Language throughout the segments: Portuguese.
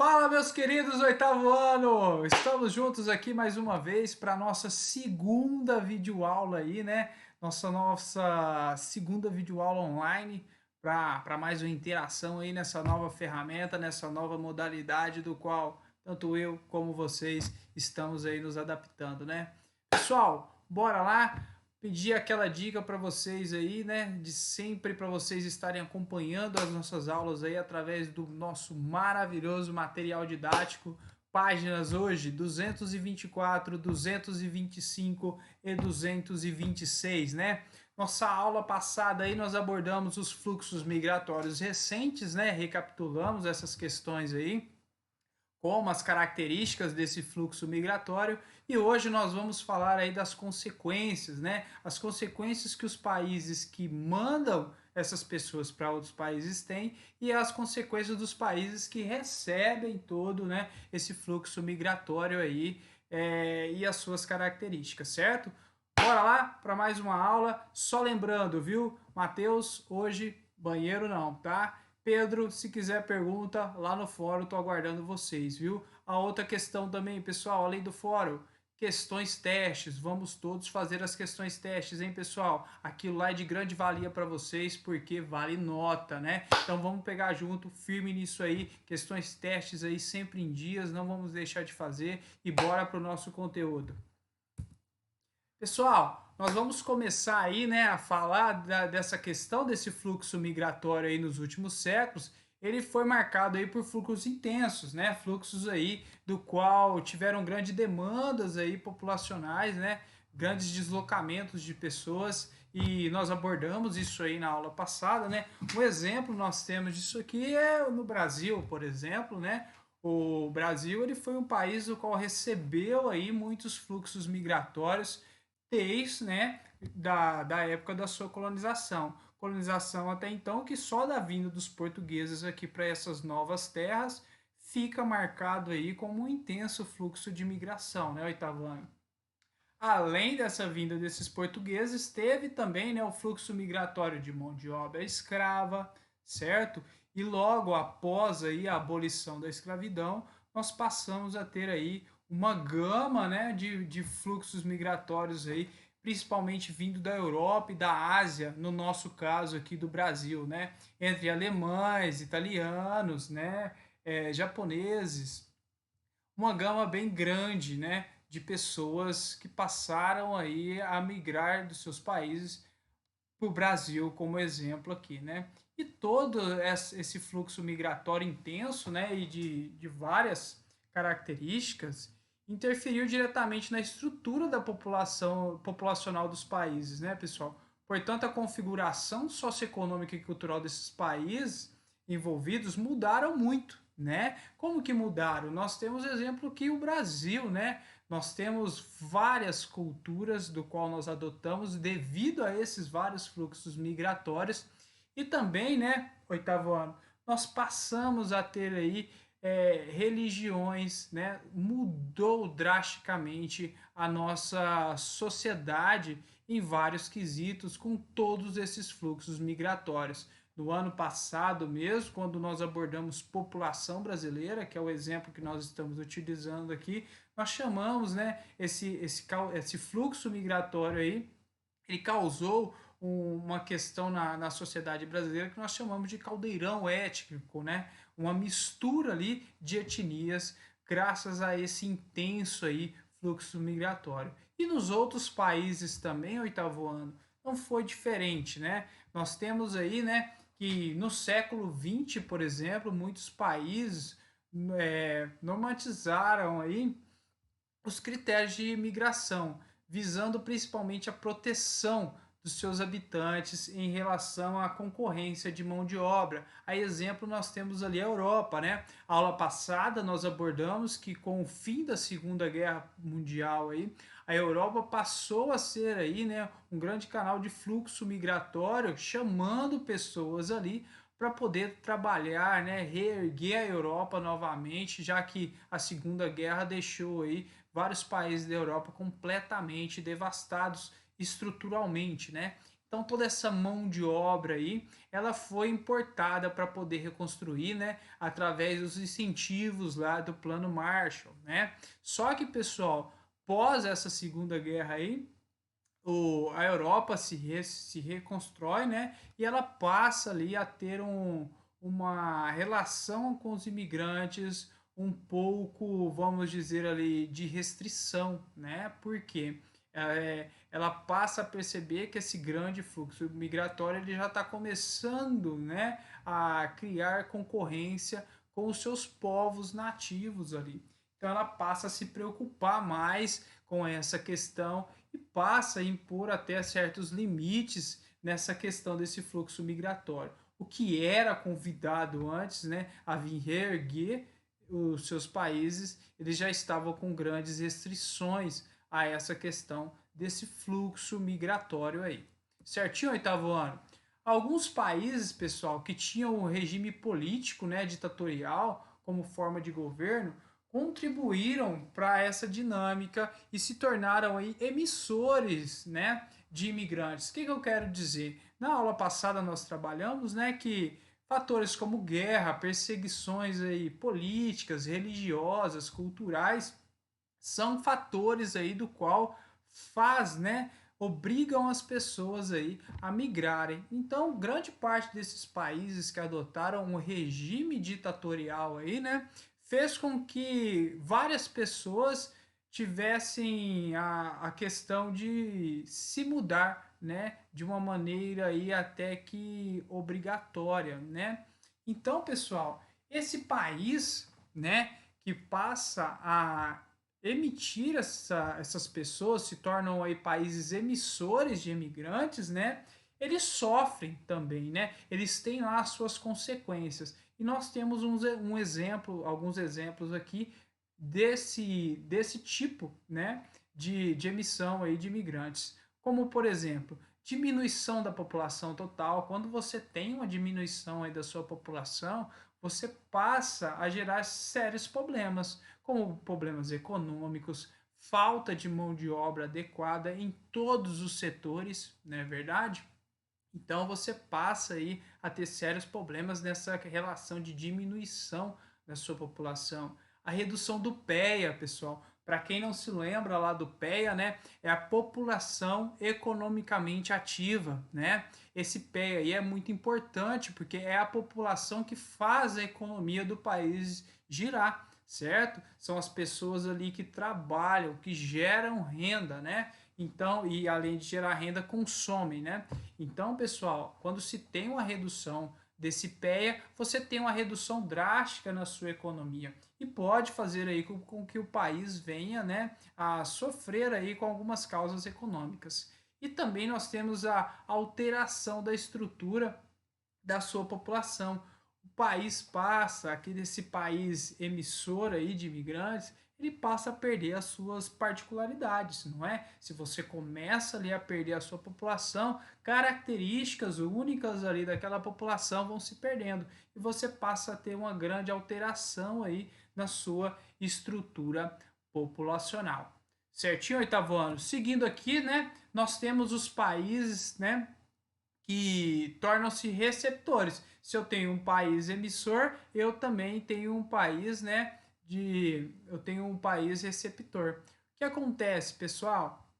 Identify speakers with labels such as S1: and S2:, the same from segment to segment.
S1: Fala, meus queridos oitavo ano! Estamos juntos aqui mais uma vez para nossa segunda videoaula aí, né? Nossa segunda videoaula online para mais uma interação aí nessa nova ferramenta, nessa nova modalidade do qual tanto eu como vocês estamos aí nos adaptando, né? Pessoal, bora lá! Pedir aquela dica para vocês aí, né, de sempre para vocês estarem acompanhando as nossas aulas aí através do nosso maravilhoso material didático, páginas hoje 224, 225 e 226, né? Nossa aula passada aí nós abordamos os fluxos migratórios recentes, né? Recapitulamos essas questões aí como as características desse fluxo migratório e hoje nós vamos falar aí das consequências, né? As consequências que os países que mandam essas pessoas para outros países têm e as consequências dos países que recebem todo, né, esse fluxo migratório aí e as suas características, certo? Bora lá para mais uma aula. Só lembrando, viu, Matheus, hoje banheiro não, tá? Pedro, se quiser pergunta lá no fórum, tô aguardando vocês, viu? A outra questão também, pessoal, além do fórum, questões testes, vamos todos fazer as questões testes, hein, pessoal? Aquilo lá é de grande valia para vocês, porque vale nota, né? Então vamos pegar junto, firme nisso aí, questões testes aí sempre em dias, não vamos deixar de fazer e bora pro nosso conteúdo. Pessoal, nós vamos começar aí, né, a falar dessa questão desse fluxo migratório aí nos últimos séculos. Ele foi marcado aí por fluxos intensos, né, fluxos aí do qual tiveram grandes demandas aí populacionais, né, grandes deslocamentos de pessoas e nós abordamos isso aí na aula passada, né. Um exemplo nós temos disso aqui é no Brasil, por exemplo, né. O Brasil ele foi um país o qual recebeu aí muitos fluxos migratórios desde, né, da época da sua colonização. Colonização até então que só da vinda dos portugueses aqui para essas novas terras fica marcado aí como um intenso fluxo de migração, né, oitavo ano. Além dessa vinda desses portugueses, teve também, né, o fluxo migratório de mão de obra escrava, certo? E logo após aí a abolição da escravidão, nós passamos a ter aí uma gama, né, de fluxos migratórios aí, principalmente vindo da Europa e da Ásia, no nosso caso aqui do Brasil, né, entre alemães, italianos, né, japoneses, uma gama bem grande, né, de pessoas que passaram aí a migrar dos seus países para o Brasil, como exemplo aqui, né? E todo esse fluxo migratório intenso, né, e de várias características, interferiu diretamente na estrutura da população populacional dos países, né, pessoal? Portanto, a configuração socioeconômica e cultural desses países envolvidos mudaram muito, né? Como que mudaram? Nós temos exemplo que o Brasil, né? Nós temos várias culturas do qual nós adotamos devido a esses vários fluxos migratórios e também, né, oitavo ano, nós passamos a ter aí religiões, né? Mudou drasticamente a nossa sociedade em vários quesitos com todos esses fluxos migratórios. No ano passado mesmo, quando nós abordamos população brasileira, que é o exemplo que nós estamos utilizando aqui, nós chamamos, né, esse fluxo migratório aí, ele causou uma questão na sociedade brasileira que nós chamamos de caldeirão étnico, né? Uma mistura ali de etnias graças a esse intenso aí fluxo migratório. E nos outros países também, oitavo ano, não foi diferente, né? Nós temos aí, né, que no século XX, por exemplo, muitos países normatizaram aí os critérios de imigração, visando principalmente a proteção dos seus habitantes em relação à concorrência de mão de obra. A exemplo, nós temos ali a Europa, né? A aula passada nós abordamos que com o fim da Segunda Guerra Mundial aí, a Europa passou a ser aí, né, um grande canal de fluxo migratório, chamando pessoas ali para poder trabalhar, né, reerguer a Europa novamente, já que a Segunda Guerra deixou aí vários países da Europa completamente devastados estruturalmente, né? Então toda essa mão de obra aí, ela foi importada para poder reconstruir, né, através dos incentivos lá do Plano Marshall, né? Só que, pessoal, pós essa Segunda Guerra aí, a Europa se reconstrói, né? E ela passa ali a ter uma relação com os imigrantes um pouco, vamos dizer ali, de restrição, né? Porque ela passa a perceber que esse grande fluxo migratório ele já está começando, né, a criar concorrência com os seus povos nativos ali. Então ela passa a se preocupar mais com essa questão e passa a impor até certos limites nessa questão desse fluxo migratório. O que era convidado antes, né, a vir reerguer os seus países, eles já estavam com grandes restrições a essa questão desse fluxo migratório aí. Certinho, oitavo ano? Alguns países, pessoal, que tinham um regime político, né, ditatorial como forma de governo, contribuíram para essa dinâmica e se tornaram aí emissores, né, de imigrantes. O que eu quero dizer? Na aula passada nós trabalhamos, né, que fatores como guerra, perseguições aí políticas, religiosas, culturais são fatores aí do qual faz, né, obrigam as pessoas aí a migrarem. Então, grande parte desses países que adotaram um regime ditatorial aí, né, fez com que várias pessoas tivessem a questão de se mudar, né, de uma maneira aí até que obrigatória, né? Então, pessoal, esse país, né, que passa a emitir essas pessoas, se tornam aí países emissores de imigrantes, né? Eles sofrem também, né? Eles têm lá as suas consequências. E nós temos um exemplo, alguns exemplos aqui desse tipo, né? De emissão aí de imigrantes. Como, por exemplo, diminuição da população total. Quando você tem uma diminuição aí da sua população, você passa a gerar sérios problemas, como problemas econômicos, falta de mão de obra adequada em todos os setores, não é verdade? Então você passa aí a ter sérios problemas nessa relação de diminuição da sua população. A redução do PEA, pessoal. Para quem não se lembra lá do PEA, né, é a população economicamente ativa, né? Esse PEA aí é muito importante porque é a população que faz a economia do país girar, certo? São as pessoas ali que trabalham, que geram renda, né? Então, e além de gerar renda, consomem, né? Então, pessoal, quando se tem uma redução desse PEA, você tem uma redução drástica na sua economia e pode fazer aí com que o país venha, né, a sofrer aí com algumas causas econômicas. E também nós temos a alteração da estrutura da sua população. O país passa, aquele esse país emissor aí de imigrantes, ele passa a perder as suas particularidades, não é? Se você começa ali a perder a sua população, características únicas ali daquela população vão se perdendo e você passa a ter uma grande alteração aí na sua estrutura populacional. Certinho, oitavo ano? Seguindo aqui, né, nós temos os países, né, que tornam-se receptores. Se eu tenho um país emissor, eu também tenho um país, né, eu tenho um país receptor. O que acontece, pessoal?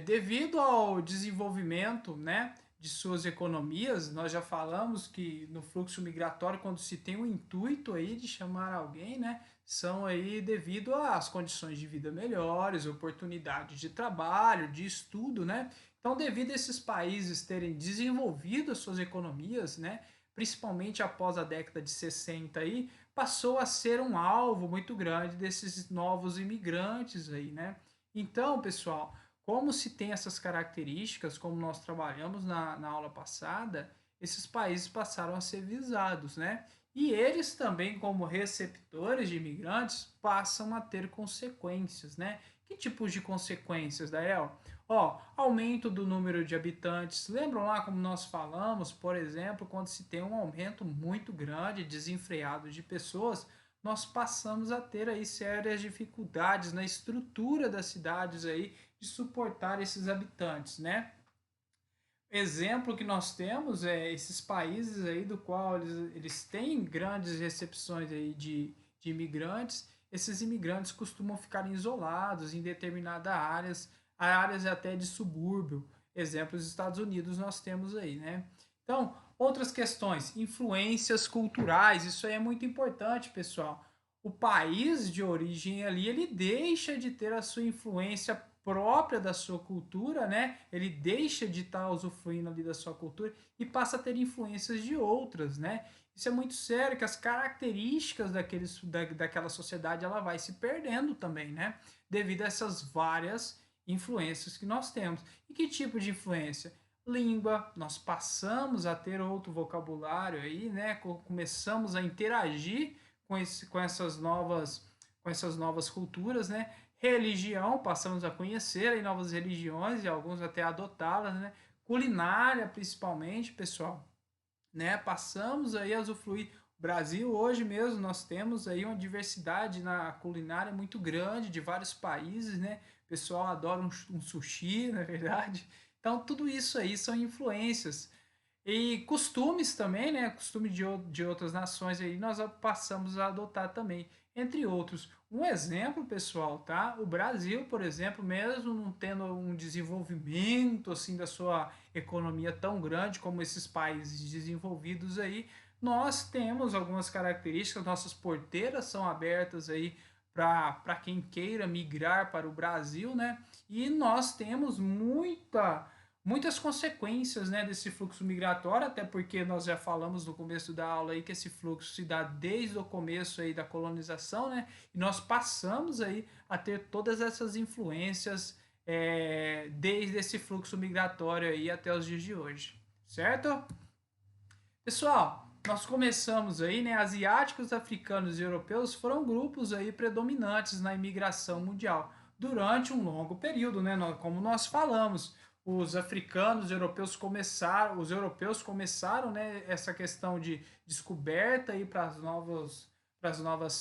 S1: Devido ao desenvolvimento, né, de suas economias, nós já falamos que no fluxo migratório, quando se tem o intuito aí de chamar alguém, né, são aí devido às condições de vida melhores, oportunidades de trabalho, de estudo, né? Então, devido a esses países terem desenvolvido as suas economias, né, principalmente após a década de 60 aí, passou a ser um alvo muito grande desses novos imigrantes aí, né? Então, pessoal, como se tem essas características, como nós trabalhamos na aula passada, esses países passaram a ser visados, né? E eles também, como receptores de imigrantes, passam a ter consequências, né? Que tipos de consequências, Dael? Ó, aumento do número de habitantes. Lembram lá como nós falamos, por exemplo, quando se tem um aumento muito grande, desenfreado de pessoas, nós passamos a ter aí sérias dificuldades na estrutura das cidades aí de suportar esses habitantes, né? Exemplo que nós temos é esses países aí do qual eles têm grandes recepções aí de imigrantes. Esses imigrantes costumam ficar isolados em determinadas áreas até de subúrbio. Exemplo, os Estados Unidos nós temos aí, né? Então, outras questões, influências culturais, isso aí é muito importante, pessoal. O país de origem ali, ele deixa de ter a sua influência própria da sua cultura, né? Ele deixa de estar usufruindo ali da sua cultura e passa a ter influências de outras, né? Isso é muito sério, que as características daquela sociedade ela vai se perdendo também, né? Devido a essas várias influências que nós temos. E que tipo de influência? Língua, nós passamos a ter outro vocabulário aí, né? Começamos a interagir com essas novas culturas, né? Religião, passamos a conhecer aí novas religiões e alguns até adotá-las, né? Culinária, principalmente, pessoal, né? Passamos aí a usufruir. O Brasil hoje mesmo nós temos aí uma diversidade na culinária muito grande de vários países, né? O pessoal adora um sushi, na verdade. Então tudo isso aí são influências e costumes também, né? Costume de outras nações aí nós passamos a adotar também, entre outros. Um exemplo, pessoal, tá? O Brasil, por exemplo, mesmo não tendo um desenvolvimento assim da sua economia tão grande como esses países desenvolvidos aí, nós temos algumas características, nossas porteiras são abertas aí para quem queira migrar para o Brasil, né? E nós temos muitas consequências, né, desse fluxo migratório, até porque nós já falamos no começo da aula aí que esse fluxo se dá desde o começo aí da colonização, né, e nós passamos aí a ter todas essas influências desde esse fluxo migratório aí até os dias de hoje, certo? Pessoal, nós começamos aí, né, asiáticos, africanos e europeus foram grupos aí predominantes na imigração mundial durante um longo período, né, como nós falamos os africanos, os europeus começaram, né, essa questão de descoberta aí para as novas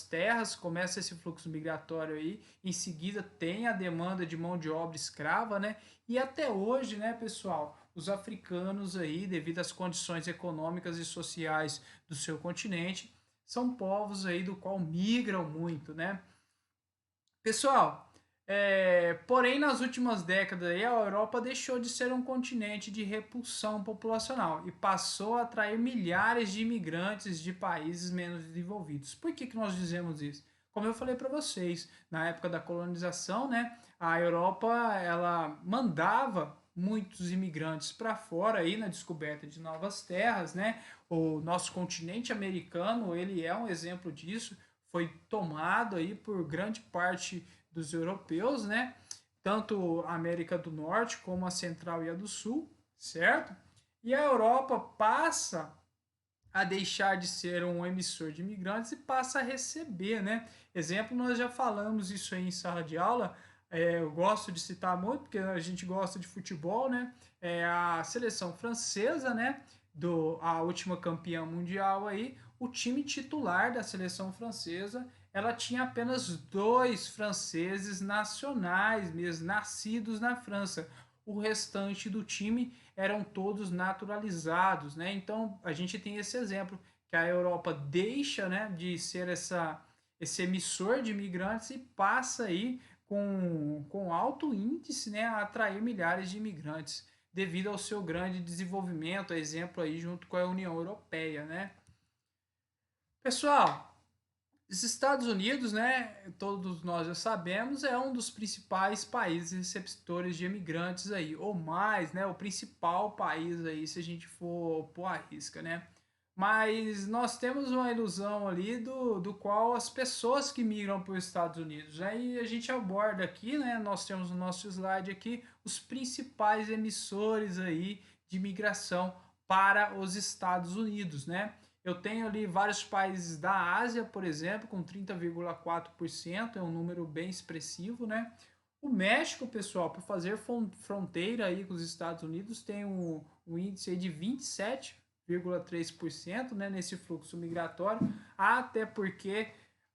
S1: terras, começa esse fluxo migratório aí, em seguida tem a demanda de mão de obra escrava, né? E até hoje, né, pessoal, os africanos aí, devido às condições econômicas e sociais do seu continente, são povos aí do qual migram muito, né? Pessoal, porém nas últimas décadas aí, a Europa deixou de ser um continente de repulsão populacional e passou a atrair milhares de imigrantes de países menos desenvolvidos. Por que nós dizemos isso? Como eu falei para vocês, na época da colonização, né, a Europa ela mandava muitos imigrantes para fora aí na descoberta de novas terras, né? O nosso continente americano, ele é um exemplo disso, foi tomado aí por grande parte dos europeus, né? Tanto a América do Norte como a Central e a do Sul, certo? E a Europa passa a deixar de ser um emissor de imigrantes e passa a receber, né? Exemplo, nós já falamos isso aí em sala de aula. Eu gosto de citar muito porque a gente gosta de futebol, né? A seleção francesa, né? A última campeã mundial aí, o time titular da seleção francesa, ela tinha apenas dois franceses nacionais, mesmo nascidos na França. O restante do time eram todos naturalizados, né? Então a gente tem esse exemplo que a Europa deixa, né, de ser esse emissor de imigrantes e passa aí com alto índice, né, a atrair milhares de imigrantes devido ao seu grande desenvolvimento, exemplo aí junto com a União Europeia, né? Pessoal, os Estados Unidos, né, todos nós já sabemos, é um dos principais países receptores de imigrantes aí, ou mais, né, o principal país aí, se a gente for pôr a risca, né? Mas nós temos uma ilusão ali do qual as pessoas que migram para os Estados Unidos, né? E a gente aborda aqui, né, nós temos no nosso slide aqui os principais emissores aí de migração para os Estados Unidos, né? Eu tenho ali vários países da Ásia, por exemplo, com 30,4%, é um número bem expressivo, né? O México, pessoal, por fazer fronteira aí com os Estados Unidos, tem um índice aí de 27,3%, né, nesse fluxo migratório, até porque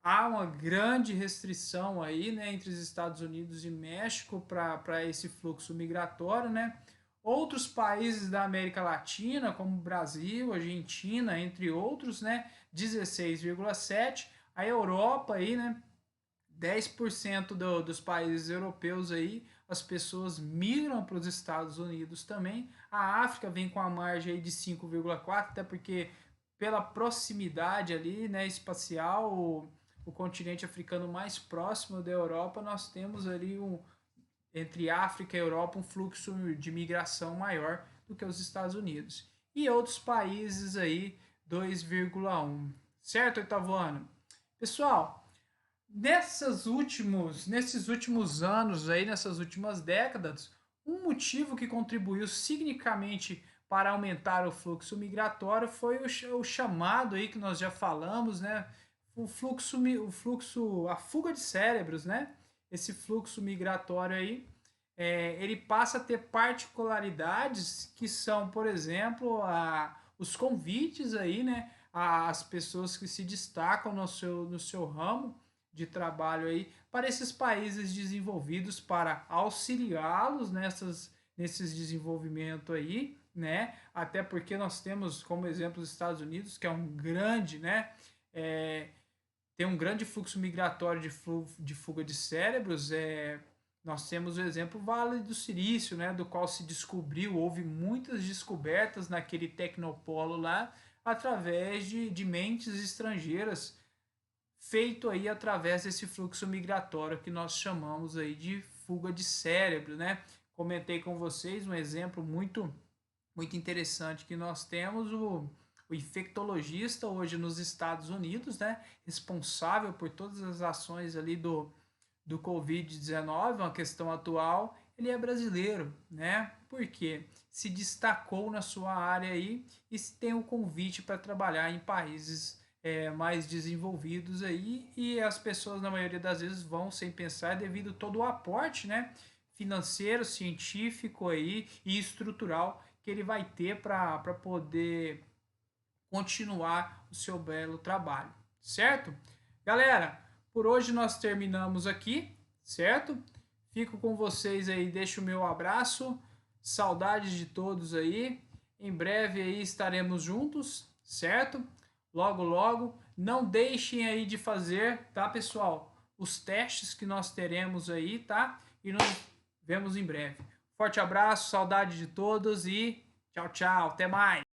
S1: há uma grande restrição aí, né, entre os Estados Unidos e México para esse fluxo migratório, né? Outros países da América Latina, como Brasil, Argentina, entre outros, né, 16,7%. A Europa aí, né, 10% dos países europeus aí, as pessoas migram para os Estados Unidos também. A África vem com a margem aí de 5,4%, até porque pela proximidade ali, né, espacial, o continente africano mais próximo da Europa, nós temos ali entre África e Europa um fluxo de migração maior do que os Estados Unidos. E outros países aí, 2,1%. Certo, oitavo ano? Pessoal, nesses últimos anos aí, nessas últimas décadas, um motivo que contribuiu significativamente para aumentar o fluxo migratório foi o chamado aí que nós já falamos, né? A fuga de cérebros, né? Esse fluxo migratório aí, ele passa a ter particularidades que são, por exemplo, os convites aí, né? As pessoas que se destacam no seu ramo de trabalho aí para esses países desenvolvidos para auxiliá-los nesses desenvolvimento aí, né? Até porque nós temos como exemplo os Estados Unidos, que é um grande, né? É, tem um grande fluxo migratório de fuga de cérebros. Nós temos o exemplo Vale do Silício, né? Do qual se descobriu, houve muitas descobertas naquele tecnopolo lá através de mentes estrangeiras feito aí através desse fluxo migratório que nós chamamos aí de fuga de cérebro, né? Comentei com vocês um exemplo muito interessante que nós temos o infectologista hoje nos Estados Unidos, né? Responsável por todas as ações ali do Covid-19, uma questão atual, ele é brasileiro, né? Porque se destacou na sua área aí e tem o convite para trabalhar em países mais desenvolvidos aí, e as pessoas na maioria das vezes vão sem pensar devido todo o aporte, né, financeiro, científico aí e estrutural que ele vai ter para poder continuar o seu belo trabalho, certo? Galera, por hoje nós terminamos aqui, certo? Fico com vocês aí, deixo o meu abraço, saudades de todos aí. Em breve aí estaremos juntos, certo? Logo, logo. Não deixem aí de fazer, tá, pessoal? Os testes que nós teremos aí, tá? E nos vemos em breve. Forte abraço, saudade de todos e tchau, tchau. Até mais.